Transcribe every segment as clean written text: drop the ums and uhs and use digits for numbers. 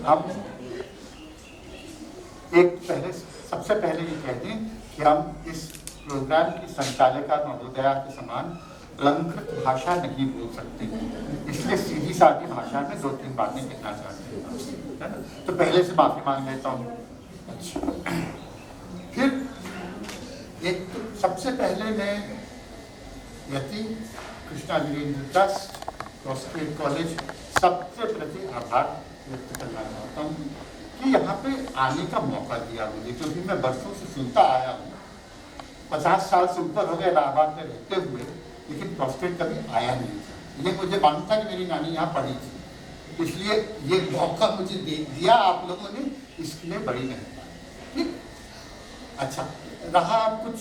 हम सबसे पहले ये कह दें कि हम इस प्रोग्राम की संचालिका महोदया के समान अलंकृत भाषा नहीं बोल सकते, इसलिए सीधी सादी भाषा में 2-3 बातें कहना चाहते हैं, है ना। तो पहले से माफी मांग लेता हूँ। अच्छा, फिर एक तो सबसे पहले मैं Yati Krishna Virendra trust prospect college सबसे प्रति आभार व्यक्त करना चाहता हूँ कि यहाँ पे आने का मौका दिया मुझे, क्योंकि मैं बरसों से सुनता आया हूँ, 50 साल से ऊपर हो गए इलाहाबाद में रहते हुए, लेकिन प्रोस्पेक्ट कभी आया नहीं था। ये मुझे मालूम था कि मेरी नानी यहाँ पढ़ी थी, इसलिए ये मौका मुझे दे दिया आप लोगों ने, इसके लिए बड़ी मेहरबानी। ठीक, अच्छा रहा कुछ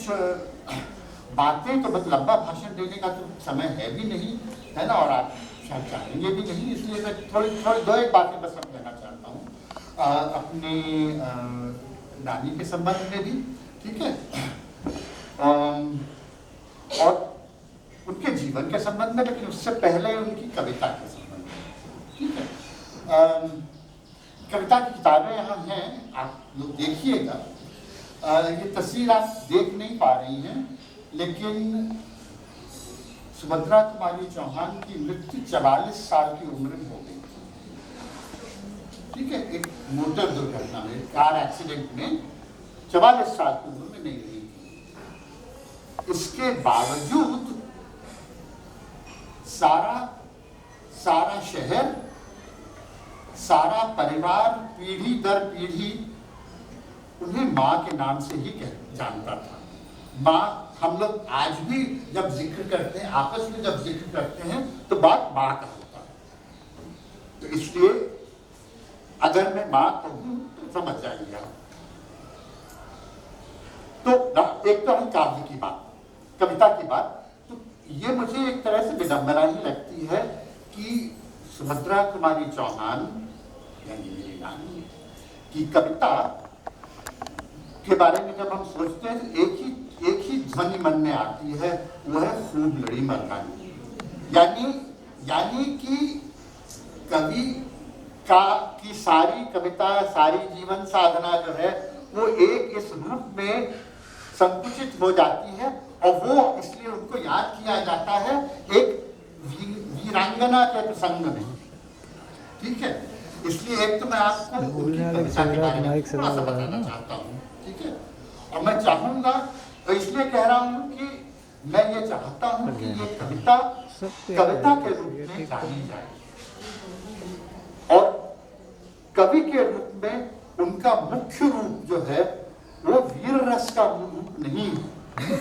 बातें, तो बस लंबा भाषण देने का तो समय है भी नहीं, है ना, और आप शायद चाहेंगे भी नहीं, इसलिए मैं थोड़ी 2-1 बातें बस मैं कहना चाहता हूँ अपनी नानी के संबंध में भी, ठीक है, और उनके जीवन के संबंध में, लेकिन उससे पहले उनकी कविता के संबंध में, ठीक है। कविता की किताबें यहाँ हैं, आप लोग देखिएगा। ये तस्वीर आप देख नहीं पा रही हैं, लेकिन सुभद्रा कुमारी चौहान की मृत्यु 44 साल की उम्र में हो गई, ठीक है, एक मोटर दुर्घटना में, कार एक्सीडेंट में 44 साल की उम्र में नहीं रही थी। इसके बावजूद सारा शहर, सारा परिवार पीढ़ी दर पीढ़ी उन्हें माँ के नाम से ही जानता था। माँ, हम लोग आज भी जब जिक्र करते हैं, आपस में जब जिक्र करते हैं, तो बात माँ का होता है। तो इसलिए अगर मैं माँ कहूँ तो समझ जाएंगे आप। तो एक तो है काव्य की बात, कविता की बात, तो ये मुझे एक तरह से विडंबना ही लगती है कि सुभद्रा कुमारी चौहान यानी मेरी नानी की कविता के बारे में जब हम सोचते हैं तो एक ही ध्वनि मन में आती है, वो है खूब लड़ी मर्दानी। यानी कि कवि की सारी कविता, सारी जीवन साधना जो है वो एक इस रूप में संकुचित हो जाती है, और वो इसलिए उनको याद किया जाता है एक वीरांगना के प्रसंग में, ठीक है। इसलिए एक तो मैं आपको कविता के बारे में थोड़ा सा बताना चाहता हूँ, ठीक है, और मैं चाहूँगा, तो इसलिए कह रहा हूँ कि मैं ये चाहता हूँ कि ये कविता के रूप में जानी जाए, और कवि के रूप में उनका मुख्य रूप जो है वो वीर रस का रूप नहीं है।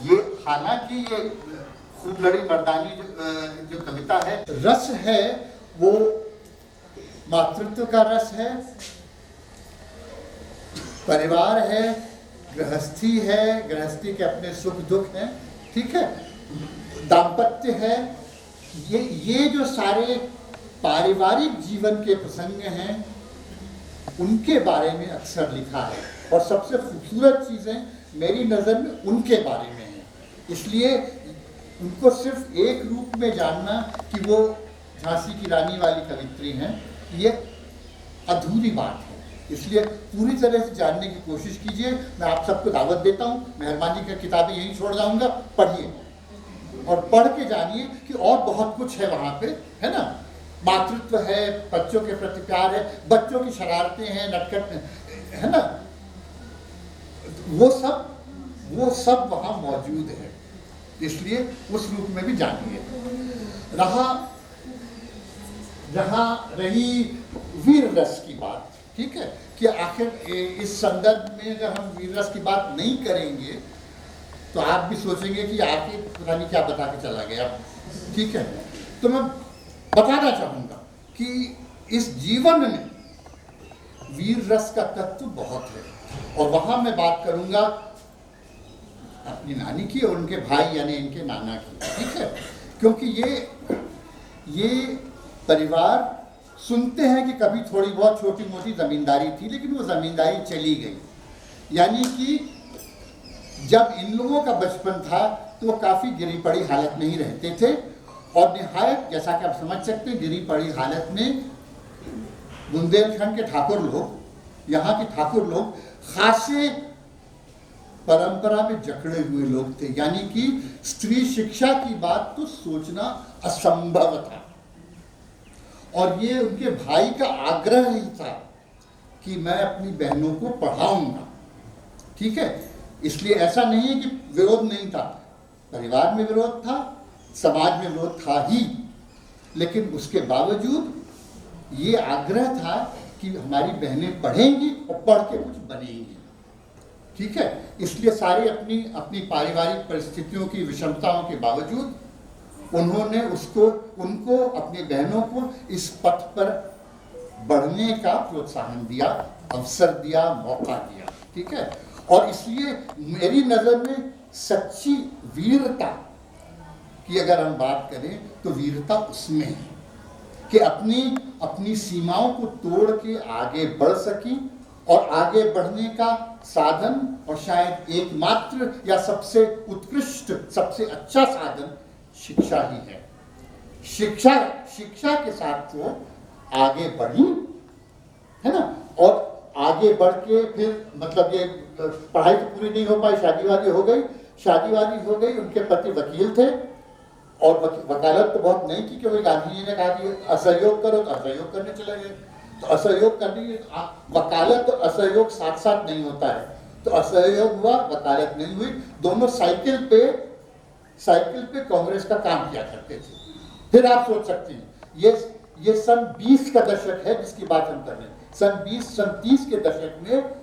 ये हालांकि ये खूब लड़ी मर्दानी जो कविता है, रस है वो मातृत्व का रस है, परिवार है, गृहस्थी है, गृहस्थी के अपने सुख दुख हैं, ठीक है, दाम्पत्य है, ये जो सारे पारिवारिक जीवन के प्रसंग हैं उनके बारे में अक्सर लिखा है, और सबसे खूबसूरत चीज़ें मेरी नज़र में उनके बारे में हैं। इसलिए उनको सिर्फ एक रूप में जानना कि वो झांसी की रानी वाली कवित्री हैं, ये अधूरी बात है। इसलिए पूरी तरह से जानने की कोशिश कीजिए। मैं आप सबको दावत देता हूँ, मेहरबानी कर किताबें यहीं छोड़ जाऊँगा, पढ़िए और पढ़ के जानिए कि और बहुत कुछ है वहाँ पे, है ना। मातृत्व है, बच्चों के प्रति प्यार है, बच्चों की शरारतें हैं, नटखट है ना, वो सब वहाँ मौजूद है। इसलिए उस रूप में भी जानिए। रही वीर रस की बात, ठीक है, कि आखिर इस संदर्भ में अगर हम वीर रस की बात नहीं करेंगे तो आप भी सोचेंगे कि आके पता नहीं क्या बता के चला गया, ठीक है। तो मैं बताना चाहूँगा कि इस जीवन में वीर रस का तत्व बहुत है, और वहाँ मैं बात करूँगा अपनी नानी की और उनके भाई यानी इनके नाना की, ठीक है, क्योंकि ये परिवार सुनते हैं कि कभी थोड़ी बहुत छोटी मोटी ज़मींदारी थी, लेकिन वो ज़मींदारी चली गई। यानी कि जब इन लोगों का बचपन था तो वो काफ़ी गिरी पड़ी हालत में ही रहते थे, और निहायत जैसा कि आप समझ सकते हैं गिरी पड़ी हालत में बुंदेलखंड के ठाकुर लोग, यहाँ के ठाकुर लोग खासे परंपरा में जकड़े हुए लोग थे, यानी कि स्त्री शिक्षा की बात तो सोचना असंभव था। और ये उनके भाई का आग्रह ही था कि मैं अपनी बहनों को पढ़ाऊंगा, ठीक है। इसलिए ऐसा नहीं है कि विरोध नहीं था, परिवार में विरोध था, समाज में विरोध था ही, लेकिन उसके बावजूद ये आग्रह था कि हमारी बहनें पढ़ेंगी और पढ़ के कुछ बनेंगी, ठीक है। इसलिए सारी अपनी अपनी पारिवारिक परिस्थितियों की विषमताओं के बावजूद उन्होंने उनको अपनी बहनों को इस पथ पर बढ़ने का प्रोत्साहन दिया, अवसर दिया, मौका दिया, ठीक है। और इसलिए मेरी नज़र में सच्ची वीरता की अगर हम बात करें तो वीरता उसमें है कि अपनी सीमाओं को तोड़ के आगे बढ़ सकी, और आगे बढ़ने का साधन और शायद एकमात्र या सबसे उत्कृष्ट, सबसे अच्छा साधन शिक्षा ही है। शिक्षा के साथ वो आगे बढ़ी, है ना। और आगे बढ़ के फिर मतलब ये पढ़ाई तो पूरी नहीं हो पाई, शादी वादी हो गई। उनके पति वकील थे और वकालत तो बहुत नहीं की, क्योंकि गांधी जी ने कहा कि असहयोग करो तो असहयोग करने चले गए। तो असहयोग करने, वकालत और असहयोग साथ साथ नहीं होता है, तो असहयोग हुआ, वकालत नहीं हुई। दोनों साइकिल पे कांग्रेस का काम किया करते थे। फिर आप सोच सकते हैं ये सन 20 का दशक है जिसकी बात हम कर रहे हैं। सन 30 के दशक में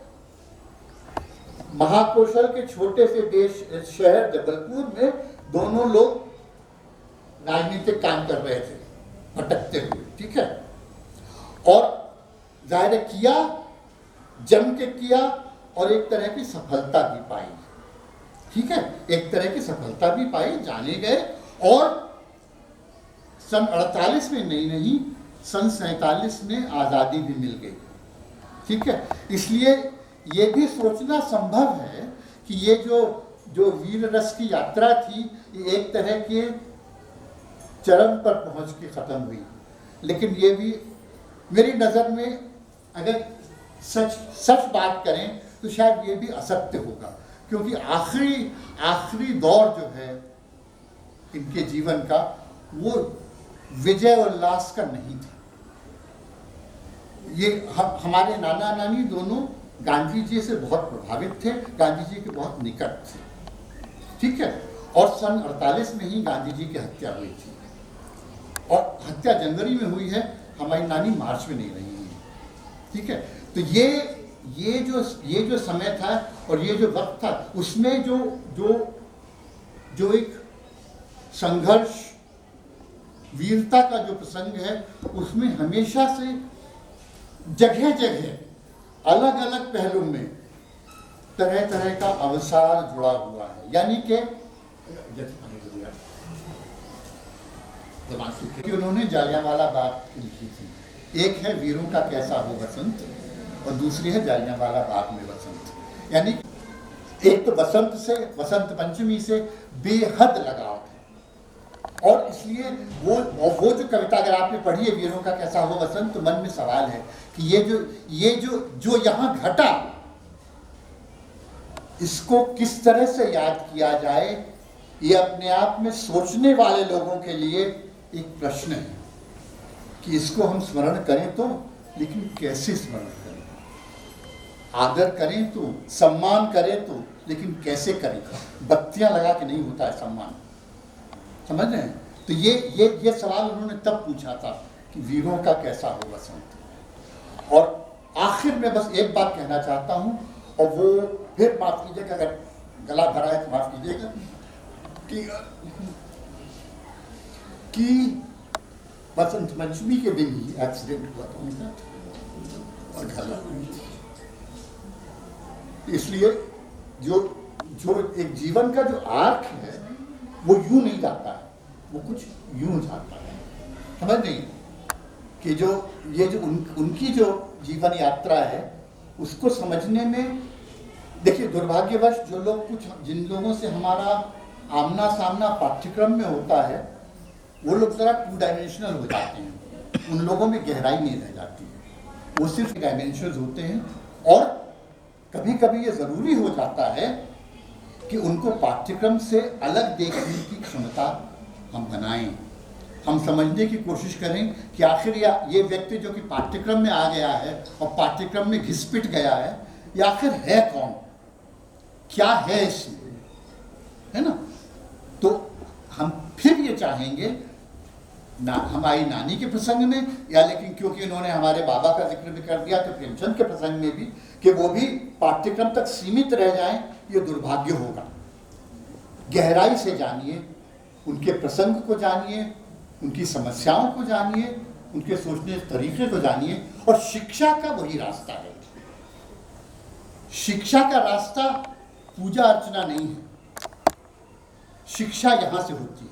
महाकौशल के छोटे से शहर जबलपुर में दोनों लोग राजनीतिक काम कर रहे थे, भटकते हुए, ठीक है। और जाहिर किया, जम के किया, और एक तरह की सफलता भी पाई, ठीक है। एक तरह की सफलता भी पाई, जाने गए। और सन 48 में नहीं, सन 47 में आज़ादी भी मिल गई, ठीक है। इसलिए ये भी सोचना संभव है कि ये जो वीर रस की यात्रा थी, ये एक तरह के चरम पर पहुंच के ख़त्म हुई। लेकिन ये भी मेरी नज़र में अगर सच बात करें तो शायद ये भी असत्य होगा, क्योंकि आखिरी दौर जो है इनके जीवन का, वो विजय उल्लास का नहीं था। ये हमारे नाना नानी दोनों गांधी जी से बहुत प्रभावित थे, गांधी जी के बहुत निकट थे, ठीक है। और सन 48 में ही गांधी जी की हत्या हुई थी, और हत्या जनवरी में हुई है, हमारी नानी मार्च में नहीं रही है, ठीक है। तो ये जो समय था और ये जो वक्त था, उसमें जो एक संघर्ष, वीरता का जो प्रसंग है, उसमें हमेशा से जगह जगह अलग अलग पहलू में तरह तरह का अवसार जुड़ा हुआ है। यानी कि उन्होंने जालियांवाला बाग लिखी थी। एक है वीरों का कैसा हो बसंत, और दूसरी है जालियांवाला बाग में बसंत। यानी एक तो बसंत पंचमी से बेहद लगाव है, और इसलिए वो जो कविता अगर आपने पढ़ी है, वीरों का कैसा हो बसंत, तो मन में सवाल है कि ये जो यहाँ घटा, इसको किस तरह से याद किया जाए। ये अपने आप में सोचने वाले लोगों के लिए एक प्रश्न है कि इसको हम स्मरण करें तो, लेकिन कैसे स्मरण करें, आदर करें तो, सम्मान करें तो, लेकिन कैसे करें। बत्तियां लगा के नहीं होता है सम्मान, समझ रहे हैं। तो ये सवाल उन्होंने तब पूछा था कि वीरों का कैसा हो बसंत। और आखिर में बस एक बात कहना चाहता हूं, और वो फिर माफ कीजिएगा अगर गला भरा है तो माफ कीजिएगा, कि बसंत पंचमी के दिन ही एक्सीडेंट हुआ था उनका, और गला, इसलिए जो एक जीवन का जो आर्क है वो यूं नहीं जाता है, वो कुछ यूं जाता है, समझ नहीं कि उनकी जो जीवन यात्रा है उसको समझने में, देखिए दुर्भाग्यवश जिन लोगों से हमारा आमना सामना पाठ्यक्रम में होता है, वो लोग जरा 2 डायमेंशनल हो जाते हैं, उन लोगों में गहराई नहीं रह जाती है। वो सिर्फ डायमेंशंस होते हैं। और कभी कभी ये ज़रूरी हो जाता है कि उनको पाठ्यक्रम से अलग देखने की क्षमता हम बनाएं। हम समझने की कोशिश करें कि आखिर ये व्यक्ति जो कि पाठ्यक्रम में आ गया है और पाठ्यक्रम में घिस-पिट गया है, ये आखिर है कौन, क्या है इसमें, है ना। तो हम फिर ये चाहेंगे हमारी नानी के प्रसंग में, या लेकिन क्योंकि इन्होंने हमारे बाबा का जिक्र भी कर दिया तो प्रेमचंद के प्रसंग में भी, कि वो भी पाठ्यक्रम तक सीमित रह जाएं, ये दुर्भाग्य होगा। गहराई से जानिए, उनके प्रसंग को जानिए, उनकी समस्याओं को जानिए, उनके सोचने के तरीके को जानिए। और शिक्षा का वही रास्ता है। शिक्षा का रास्ता पूजा अर्चना नहीं है। शिक्षा यहाँ से होती है,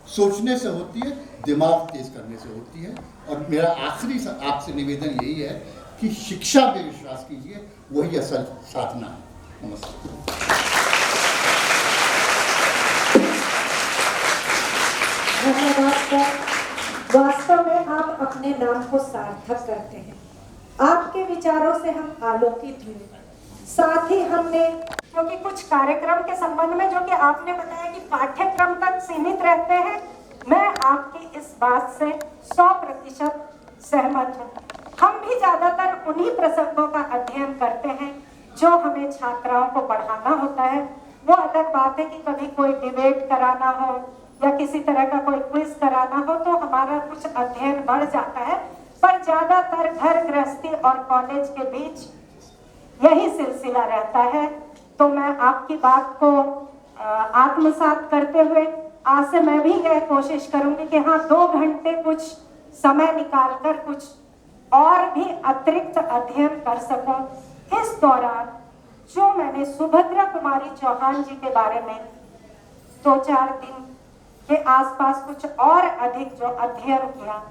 सोचने से होती है, दिमाग तेज करने से होती है। और मेरा आखिरी आपसे निवेदन यही है कि शिक्षा में विश्वास कीजिए, वही असल साधना है। नमस्कार। धन्यवाद सर। वास्तव में आप अपने नाम को सार्थक करते हैं। आपके विचारों से हम आलोकित हुए। साथ ही हमने, क्योंकि कुछ कार्यक्रम के संबंध में जो कि आपने बताया कि पाठ्यक्रम तक सीमित रहते हैं, मैं आपकी इस बात से 100% सहमत हूँ। हम भी ज्यादातर उन्हीं प्रसंगों का अध्ययन करते हैं जो हमें छात्राओं को पढ़ाना होता है। वो अलग बात है कि कभी कोई डिबेट कराना हो या किसी तरह का कोई क्विज कराना हो तो हमारा कुछ अध्ययन बढ़ जाता है, पर ज्यादातर घर गृहस्थी और कॉलेज के बीच यही सिलसिला रहता है। तो मैं आपकी बात को आत्मसात करते हुए आज से मैं भी यह कोशिश करूंगी कि हाँ, 2 घंटे कुछ समय निकालकर कुछ और भी अतिरिक्त अध्ययन कर सकूं। इस दौरान जो मैंने सुभद्रा कुमारी चौहान जी के बारे में 2-4 दिन के आसपास कुछ और अधिक जो अध्ययन किया,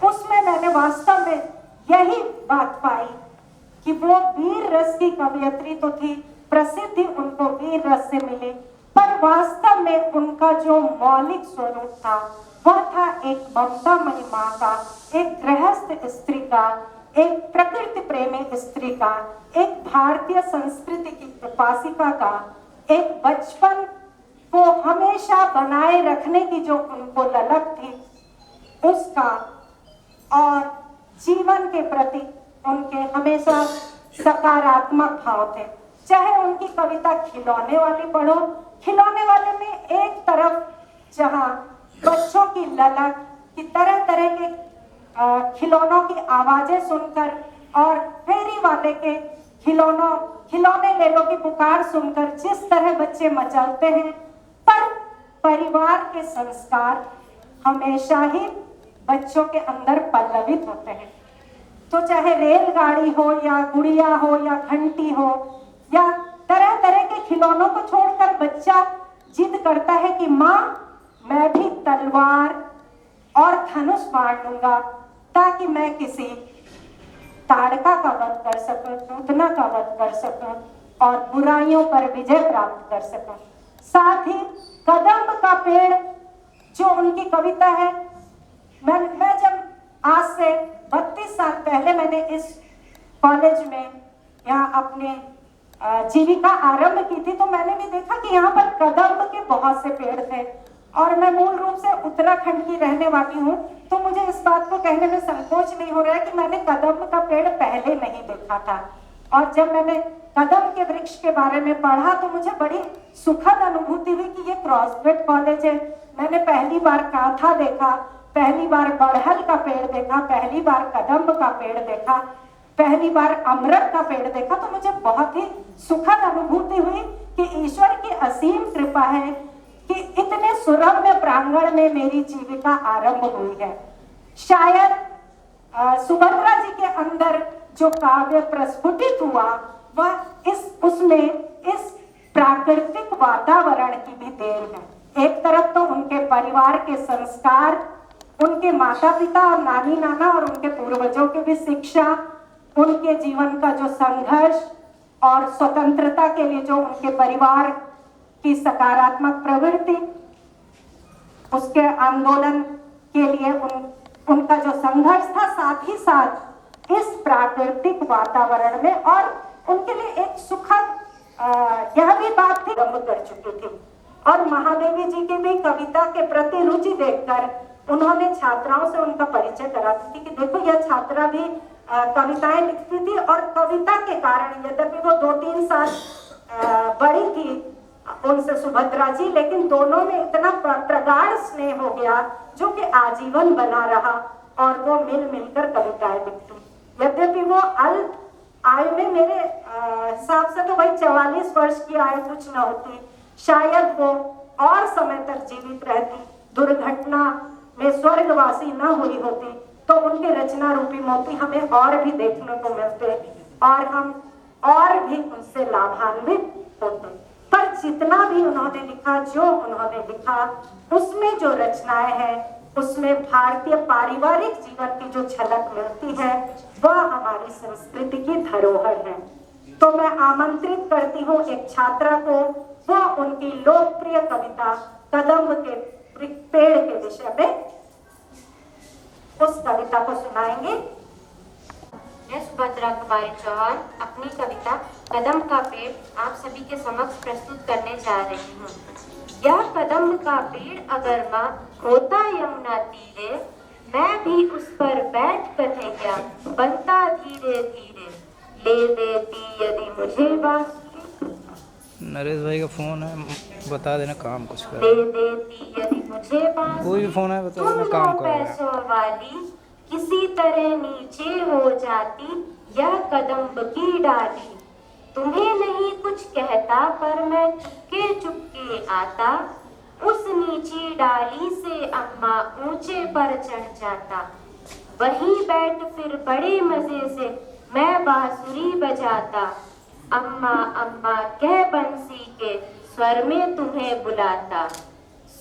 उसमें मैंने वास्तव में यही बात पाई कि वो वीर रस की कवयित्री तो थी, प्रसिद्धि उनको वीर रस से मिली, पर वास्तव में उनका जो मौलिक स्वरूप था वह था एक ममतामयी माँ का, एक गृहस्थ स्त्री का, एक प्रकृति प्रेमी स्त्री का, एक भारतीय संस्कृति की उपासिका का, एक बचपन को हमेशा बनाए रखने की जो उनको ललक थी उसका, और जीवन के प्रति उनके हमेशा सकारात्मक भाव थे। चाहे उनकी कविता खिलौने वाली पढ़ो, खिलौने वाले में एक तरफ जहां बच्चों की ललक की तरह तरह के खिलौनों की आवाजें सुनकर और फेरी वाले के खिलौने ले लो की पुकार सुनकर जिस तरह बच्चे मचलते हैं, पर परिवार के संस्कार हमेशा ही बच्चों के अंदर पल्लवित होते हैं। तो चाहे रेलगाड़ी हो या गुड़िया हो या घंटी हो या तरह तरह के खिलौनों को छोड़कर बच्चा जिद करता है कि माँ मैं भी तलवार और धनुष मार लूंगा ताकि मैं किसी ताड़का का वध कर सकूं, पूतना का वध कर सकूं और बुराइयों पर विजय प्राप्त कर सकूं। साथ ही कदम्ब का पेड़ जो उनकी कविता है, मैं जब आज से 32 साल पहले मैंने इस कॉलेज में यहाँ अपने जीविका आरंभ की थी, तो मैंने भी देखा कि यहाँ पर कदम्ब के बहुत से पेड़ थे। और मैं मूल रूप से उत्तराखंड की रहने वाली हूँ, तो मुझे इस बात को कहने में संकोच नहीं हो रहा है कि मैंने कदम्ब का पेड़ पहले नहीं देखा था। और जब मैंने कदम्ब के वृक्ष के बारे में पढ़ा तो मुझे बड़ी सुखद अनुभूति हुई कि ये क्रॉसब्रेड कॉलेज है। मैंने पहली बार कांथा देखा, पहली बार बड़हल का पेड़ देखा, पहली बार कदम्ब का पेड़ देखा, पहली बार अमरत का पेड़ देखा, तो मुझे बहुत ही सुखद अनुभूति हुई कि ईश्वर की असीम कृपा है कि इतने सुरम्य प्रांगण में मेरी जीविका आरंभ हुई है। शायद सुभद्रा जी के अंदर जो काव्य प्रस्फुटित हुआ वह उसमें इस प्राकृतिक वातावरण की भी देन है। एक तरफ तो उनके परिवार के संस्कार, उनके माता पिता और नानी नाना और उनके पूर्वजों की भी शिक्षा, उनके जीवन का जो संघर्ष और स्वतंत्रता के लिए जो उनके परिवार की सकारात्मक प्रवृत्ति, उसके आंदोलन के लिए उनका जो संघर्ष था, साथ ही साथ इस प्राकृतिक वातावरण में, और उनके लिए एक सुखद यह भी बात थी कर चुकी थी। और महादेवी जी की भी कविता के प्रति रुचि देखकर उन्होंने छात्राओं से उनका परिचय कराती थी कि देखो यह छात्रा भी कविताएं लिखती थी, और कविता के कारण यद्यपि वो 2-3 साल बड़ी थी उनसे सुभद्रा जी, लेकिन दोनों में इतना प्रगाढ़ स्नेह हो गया जो कि आजीवन बना रहा, और वो मिल मिलकर कविताएं लिखती। यद्यपि वो अल्प आयु में, मेरे हिसाब से तो वही 44 वर्ष की आयु कुछ न होती, शायद वो और समय तक जीवित रहती, दुर्घटना में स्वर्गवासी न हुई होती, तो उनके रचना रूपी मोती हमें और भी देखने को मिलते और हम और भी उनसे लाभान्वित होते। पर जितना भी उन्होंने लिखा, जो उन्होंने लिखा, उसमें जो रचनाएं हैं, उसमें भारतीय पारिवारिक जीवन की जो झलक मिलती है, वह हमारी संस्कृति की धरोहर है। तो मैं आमंत्रित करती हूँ एक छात्रा को, वह उनकी लोकप्रिय कविता कदम्ब के पेड़ के विषय में उस कविता को सुनाएंगे। मैं सुभद्रा कुमारी चौहान अपनी कविता कदम्ब का पेड़ आप सभी के समक्ष प्रस्तुत करने जा रही हूँ। यह कदम्ब का पेड़ अगर माँ होता यमुना तीरे, मैं भी उस पर बैठ कन्हैया बनता धीरे धीरे, ले देती यदि मुझे बांसुरी। नरेश भाई का फोन है, बता देना काम कुछ कर। ले देती यदि मुझे बांसुरी। कोई भी फोन है बता देना काम कर रहा है। पैसों वाली किसी तरह नीचे हो जाती यह कदम्ब की डाली, तुम्हें नहीं कुछ कहता पर मैं चुपके चुपके आता, उस नीची डाली से अम्मा ऊंचे पर चढ़ जाता, वहीं बैठ फिर बड़े मजे से मैं बांसुरी बजाता, अम्मा अम्मा कह बंसी के स्वर में तुम्हें बुलाता,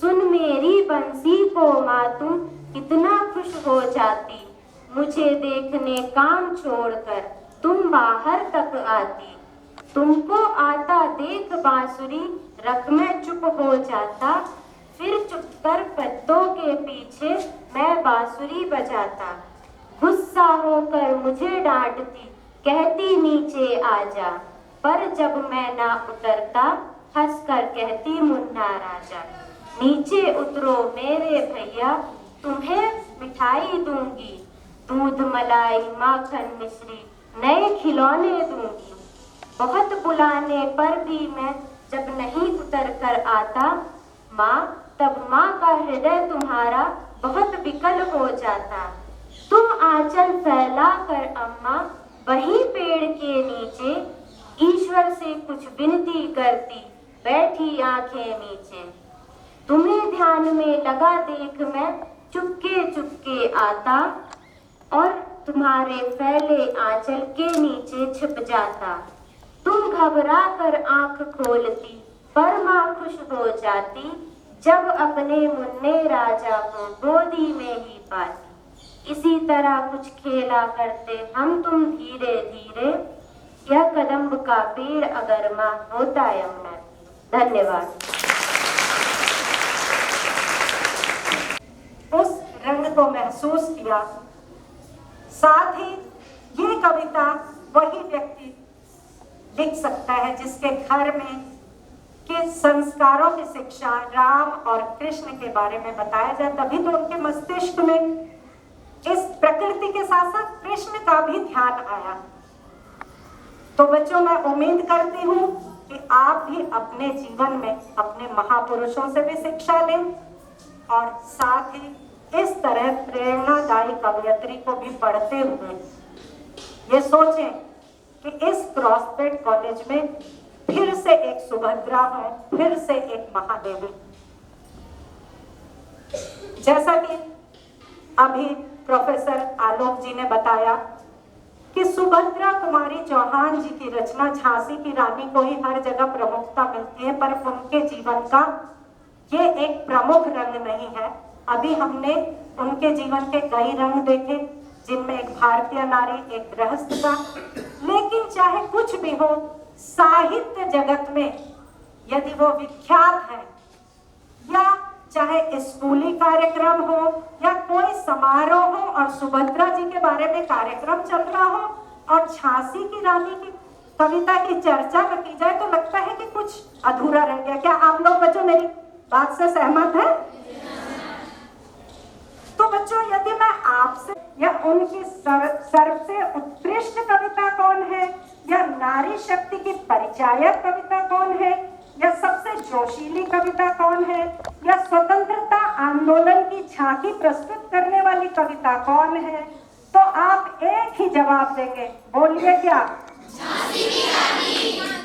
सुन मेरी बंसी को माँ तुम कितना खुश हो जाती, मुझे देखने काम छोड़कर तुम बाहर तक आती, तुमको आता देख बांसुरी रख मैं चुप हो जाता, फिर चुप कर पत्तों के पीछे मैं बांसुरी बजाता, गुस्सा होकर मुझे डांटती कहती नीचे आजा, पर जब मैं ना उतरता हंसकर कहती मुन्ना राजा, नीचे उतरो मेरे भैया तुम्हें मिठाई दूंगी, दूध मलाई माखन मिश्री नए खिलौने दूंगी, बहुत बुलाने पर भी मैं जब नहीं उतर कर आता, माँ तब माँ का हृदय तुम्हारा बहुत विकल हो जाता, तुम आंचल फैला कर अम्मा वहीं पेड़ के नीचे ईश्वर से कुछ विनती करती बैठी आंखें नीचे, तुम्हें ध्यान में लगा देख मैं चुपके चुपके आता, और तुम्हारे फैले आंचल के नीचे छिप जाता, तुम घबरा कर आंख खोलती पर माँ खुश हो जाती, जब अपने मुन्ने राजा को गोदी में ही पाती, इसी तरह कुछ खेला करते हम तुम धीरे धीरे, यह कदम्ब का पेड़ अगर माँ होता यमुना तीरे। धन्यवाद। उस रंग को महसूस किया, साथ ही ये कविता वही व्यक्ति लिख सकता है जिसके घर में के संस्कारों की शिक्षा राम और कृष्ण के बारे में बताया जाए, तभी तो उनके मस्तिष्क में इस प्रकृति के साथ साथ कृष्ण का भी ध्यान आया। तो बच्चों, मैं उम्मीद करती हूँ कि आप भी अपने जीवन में अपने महापुरुषों से भी शिक्षा लें और साथ ही इस तरह प्रेरणादायी कवयित्री को भी पढ़ते हुए ये सोचें कि इस क्रॉसपेट कॉलेज में फिर से एक सुभद्रा हो, फिर से एक महादेवी। जैसा कि अभी प्रोफेसर आलोक जी ने बताया कि सुभद्रा कुमारी चौहान जी की रचना झांसी की रानी को ही हर जगह प्रमुखता मिलती है, पर उनके जीवन का ये एक प्रमुख रंग नहीं है। अभी हमने उनके जीवन के कई रंग देखे, जिनमें एक भारतीय नारी, एक गृहस्थ का। लेकिन चाहे कुछ भी हो, साहित्य जगत में यदि वो विख्यात है या चाहे स्कूली कार्यक्रम हो या कोई समारोह हो और सुभद्रा जी के बारे में कार्यक्रम चल रहा हो और झांसी की रानी की कविता की चर्चा न की जाए तो लगता है कि कुछ अधूरा रह गया। क्या आप लोग बच्चों मेरी बात से सहमत हैं? तो बच्चों यदि मैं आपसे या उनकी सर्व से उत्कृष्ट कविता कौन है, या नारी शक्ति की परिचायक कविता कौन है, या सबसे जोशीली कविता कौन है, या स्वतंत्रता आंदोलन की झांकी प्रस्तुत करने वाली कविता कौन है, तो आप एक ही जवाब देंगे। बोलिए क्या? झांसी की रानी।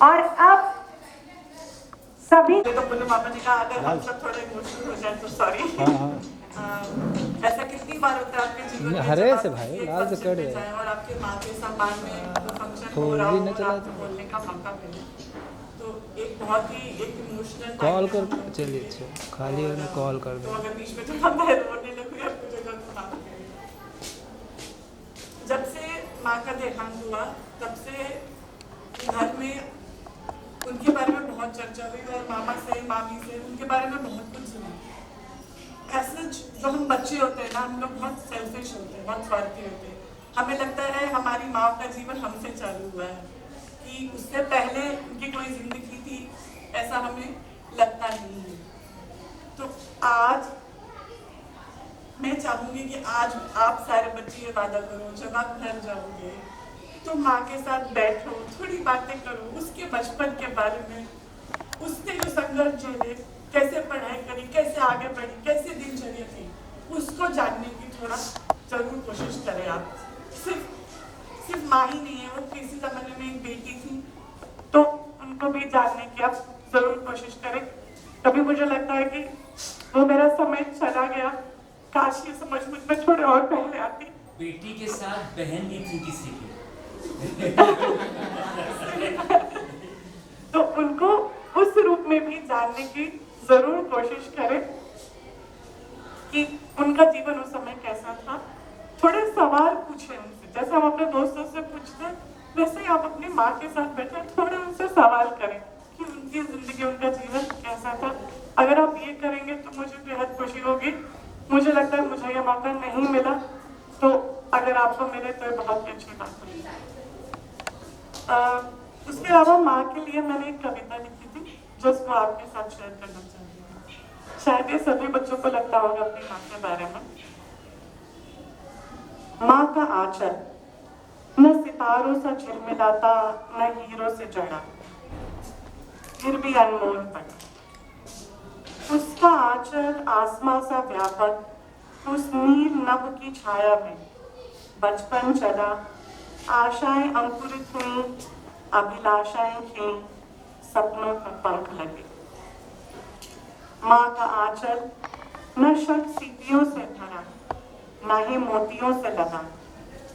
और अब सभी तो बोले मामा जी का अगर हम सब थोड़े इमोशनल हो जाए तो सॉरी। ऐसा कितनी एक बार होता है आपके जीवन में हरे जब आप से भाई, एक लाल से फंक्शन कट में गए। जाएं और आपके माँ के सम्मान में वो फंक्शन हो फोन रहा भी हो न और चला आपको बोलने का मौका मिले, तो एक बहुत ही एक इमोशनल कॉल कर, चलिए अच्छा खाली है ना, कॉल कर तो दो। अगर बीच में जब मैं रोने लगूँ या मुझे जो माफ करेगा। जब से माँ का देहांत हुआ तब से घर में उनके बारे में बहुत चर्चा हुई और मामा से मामी से उनके बारे में बहुत कुछ सुना। ऐसे जो हम बच्चे होते हैं ना, हम लोग बहुत सेल्फिश होते हैं, बहुत स्वार्थी होते हैं। हमें लगता है हमारी माँ का जीवन हमसे चालू हुआ है, कि उससे पहले उनकी कोई जिंदगी थी, ऐसा हमें लगता नहीं है। तो आज मैं चाहूंगी कि आज आप सारे बच्चे ये वादा करो, जब आप घर जाओगे तो माँ के साथ बैठो, थोड़ी बातें करो, उसके बचपन के बारे में, उसने जो संघर्ष झेले, कैसे पढ़ाई करी, कैसे आगे बढ़ी, कैसे दिनचर्या थी, उसको जानने की थोड़ा जरूर कोशिश करें आप। सिर्फ माँ ही नहीं है, वो किसी जमाने में एक बेटी थी, तो उनको भी जानने की आप जरूर कोशिश करें। कभी मुझे लगता है कि वो मेरा समय चला गया, काश ये समझ मुझ में थोड़े और पहले आती। बेटी के साथ बहन भी थी किसी की। तो उनको उस रूप में भी जानने की जरूर कोशिश करें कि उनका जीवन उस समय कैसा था। थोड़े सवाल पूछें उनसे, जैसे हम अपने दोस्तों से पूछते हैं वैसे ही आप अपनी माँ के साथ बैठे थोड़े उनसे सवाल करें कि उनकी जिंदगी, उनका जीवन कैसा था। अगर आप ये करेंगे तो मुझे बेहद खुशी होगी। मुझे लगता है मुझे ये मौका नहीं मिला, तो अगर आपको मिले तो बहुत ही अच्छी बात होगी। उसके अलावा माँ के लिए मैंने एक कविता लिखी थी जिसको आपके साथ शेयर करना चाहती हूँ। शायद ये सभी बच्चों को लगता होगा अपनी माँ के बारे में। माँ का आंचल न सितारों सा झिलमिलाता, न हीरो से जड़ा, फिर भी अनमोल पड़ा। उसका आंचल आसमां सा व्यापक, उस नील नभ की छाया में बचपन चला, आशाएं अंकुरित हुई, अभिलाषाएं खिली, सपनों को पंख लगे। माँ का आंचल न शक सीपियों से भरा, न ही मोतियों से लगा,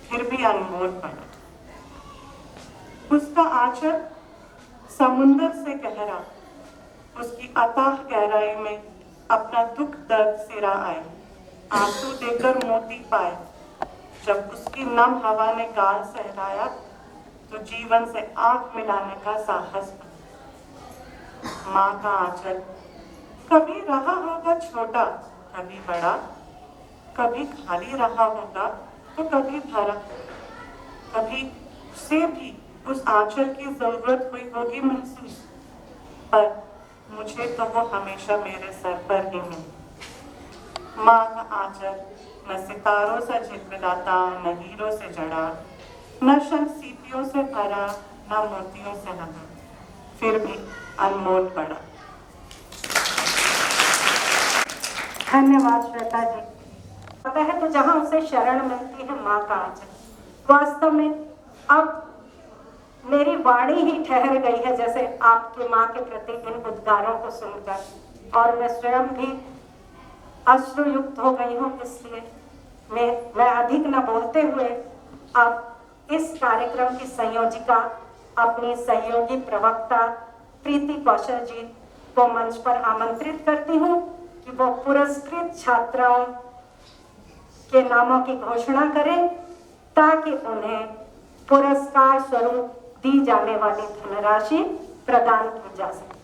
फिर भी अनमोल पड़ा। उसका आंचल समुंदर से गहरा, उसकी अथाह गहराई में अपना दुख दर्द सिरा आए, आंसू देकर मोती पाए। जब उसकी नम हवा ने गाल सहलाया तो जीवन से आंख मिलाने का साहस बना। माँ का आंचल कभी रहा होगा छोटा, कभी बड़ा, कभी खाली रहा होगा तो कभी भरा, कभी से भी उस आंचल की जरूरत हुई होगी महसूस, पर मुझे तो वो हमेशा मेरे सर पर ही मिली। माँ का आंचल न सितारों से झिलमिलाता, न हीरो से जड़ा, न शंख सीपियों से भरा, न मोतियों से लगा, फिर भी अनमोल पड़ा। धन्यवाद श्वेता जी। पता है तो जहां उसे शरण मिलती है माँ का आंचल। वास्तव में अब मेरी वाणी ही ठहर गई है जैसे आपकी माँ के प्रति इन उद्गारों को सुनकर, और मैं स्वयं भी अश्रुयुक्त हो गई हूँ। इसलिए मैं अधिक न बोलते हुए अब इस कार्यक्रम की संयोजिका अपनी सहयोगी प्रवक्ता प्रीति कौशल जी को मंच पर आमंत्रित करती हूँ कि वो पुरस्कृत छात्राओं के नामों की घोषणा करें ताकि उन्हें पुरस्कार स्वरूप दी जाने वाली धनराशि प्रदान की जा सके।